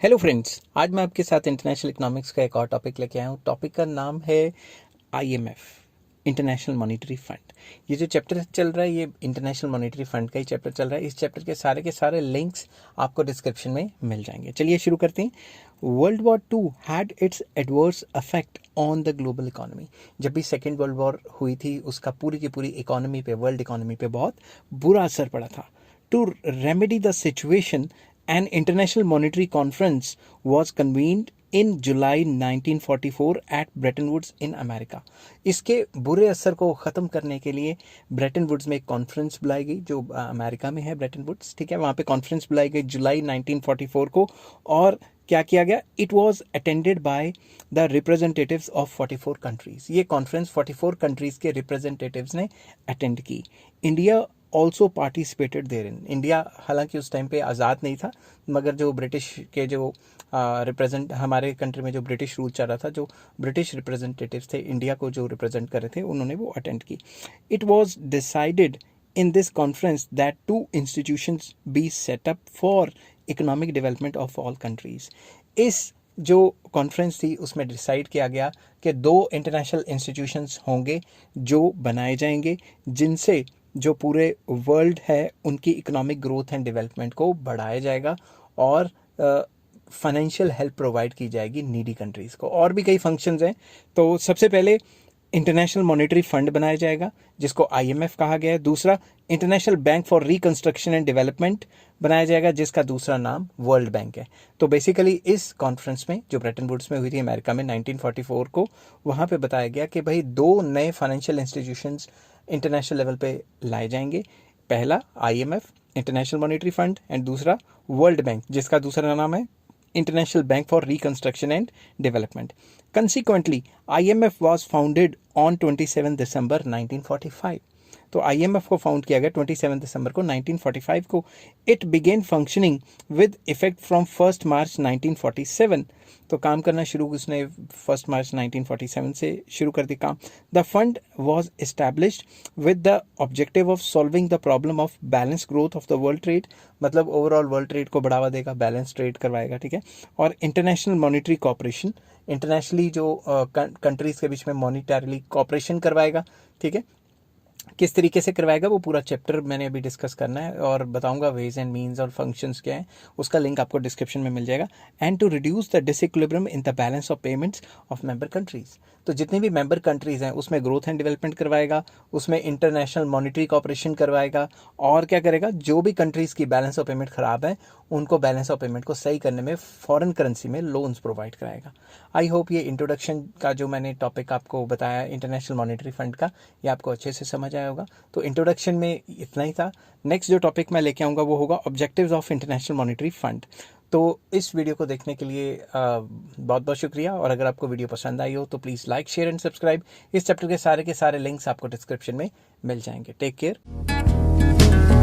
Hello friends, आज मैं आपके साथ इंटरनेशनल इकोनॉमिक्स का एक और टॉपिक लेके आया हूँ। टॉपिक का नाम है आईएमएफ, इंटरनेशनल मॉनेटरी फंड। ये जो चैप्टर चल रहा है ये इंटरनेशनल मॉनेटरी फंड का ही चैप्टर चल रहा है। इस चैप्टर के सारे लिंक्स आपको डिस्क्रिप्शन में मिल जाएंगे। चलिए शुरू करते हैं। World war 2 had it's adverse affect on the global economy. जब भी सेकेंड वर्ल्ड वॉर हुई थी उसका पूरी की पूरी इकोनॉमी पे, वर्ल्ड इकोनॉमी पे बहुत बुरा असर पड़ा था। To remedy the situation, an international monetary conference was convened in July 1944 at Bretton Woods in America. इसके बुरे असर को ख़त्म करने के लिए ब्रेटन वुड्स में एक कॉन्फ्रेंस बुलाई गई जो अमेरिका में है, ब्रेटन वुड्स, ठीक है। वहाँ पे कॉन्फ्रेंस बुलाई गई जुलाई 1944 को। और क्या किया गया? It was attended by the representatives of 44 countries. ये कॉन्फ्रेंस 44 कंट्रीज के रिप्रेजेंटेटिव्स ने अटेंड की। India also participated there in. India हालांकि उस टाइम पे आज़ाद नहीं था, मगर जो ब्रिटिश के जो रिप्रेजेंट हमारे कंट्री में जो ब्रिटिश रूल चल रहा था, जो ब्रिटिश रिप्रेजेंटेटिव्स थे इंडिया को जो रिप्रेजेंट कर रहे थे, उन्होंने वो अटेंड की। It was decided in this conference that two institutions be set up for economic development of all countries. इस जो कॉन्फ्रेंस थी उसमें डिसाइड किया गया कि दो इंटरनेशनल इंस्टीट्यूशंस होंगे जो बनाए जाएंगे, जिनसे जो पूरे वर्ल्ड है उनकी इकोनॉमिक ग्रोथ एंड डेवलपमेंट को बढ़ाया जाएगा और फाइनेंशियल हेल्प प्रोवाइड की जाएगी नीडी कंट्रीज़ को। और भी कई फंक्शंस हैं। तो सबसे पहले इंटरनेशनल मॉनेटरी फंड बनाया जाएगा जिसको आईएमएफ कहा गया है। दूसरा, international bank for reconstruction and development बनाया जाएगा जिसका दूसरा नाम वर्ल्ड बैंक है। तो बेसिकली इस कॉन्फ्रेंस में जो ब्रेटन वुड्स में हुई थी अमेरिका में 1944 को, वहाँ पे बताया गया कि भाई दो नए फाइनेंशियल इंस्टीट्यूशंस इंटरनेशनल लेवल पे लाए जाएंगे। पहला IMF, international monetary fund, and दूसरा वर्ल्ड बैंक जिसका दूसरा नाम है International Bank for Reconstruction and Development. Consequently, IMF was founded on 27 December 1945. तो IMF को फाउंड किया गया 27 दिसंबर को 1945 को। It began functioning with effect from 1 मार्च 1947। तो काम करना शुरू उसने 1 मार्च 1947 से शुरू कर दी काम। The fund was established with the objective of solving the problem of balance growth of the world trade. मतलब ओवरऑल वर्ल्ड ट्रेड को बढ़ावा देगा, बैलेंस ट्रेड करवाएगा, ठीक है। और इंटरनेशनल मॉनिटरी कॉपरेशन, इंटरनेशनली जो कंट्रीज के बीच में मॉनिटरली कॉपरेशन करवाएगा, ठीक है। किस तरीके से करवाएगा वो पूरा चैप्टर मैंने अभी डिस्कस करना है और बताऊंगा वेज एंड मीन्स और फंक्शंस क्या हैं, उसका लिंक आपको डिस्क्रिप्शन में मिल जाएगा। And to reduce the disequilibrium in the balance of payments of member countries. तो जितनी भी मेंबर कंट्रीज हैं उसमें ग्रोथ एंड डेवलपमेंट करवाएगा, उसमें इंटरनेशनल मॉनिटरी कॉपरेशन करवाएगा, और क्या करेगा, जो भी कंट्रीज की बैलेंस ऑफ पेमेंट खराब है उनको बैलेंस ऑफ पेमेंट को सही करने में फॉरेन करेंसी में लोन्स प्रोवाइड कराएगा। आई होप ये इंट्रोडक्शन का जो मैंने टॉपिक आपको बताया इंटरनेशनल मॉनेटरी फंड का, ये आपको अच्छे से समझ आया होगा। तो इंट्रोडक्शन में इतना ही था। नेक्स्ट जो टॉपिक मैं लेके आऊँगा वो होगा objectives of international monetary fund. तो इस वीडियो को देखने के लिए बहुत बहुत शुक्रिया। और अगर आपको वीडियो पसंद आई हो तो please like, share and subscribe. इस चैप्टर के सारे लिंक्स आपको डिस्क्रिप्शन में मिल जाएंगे। Take care.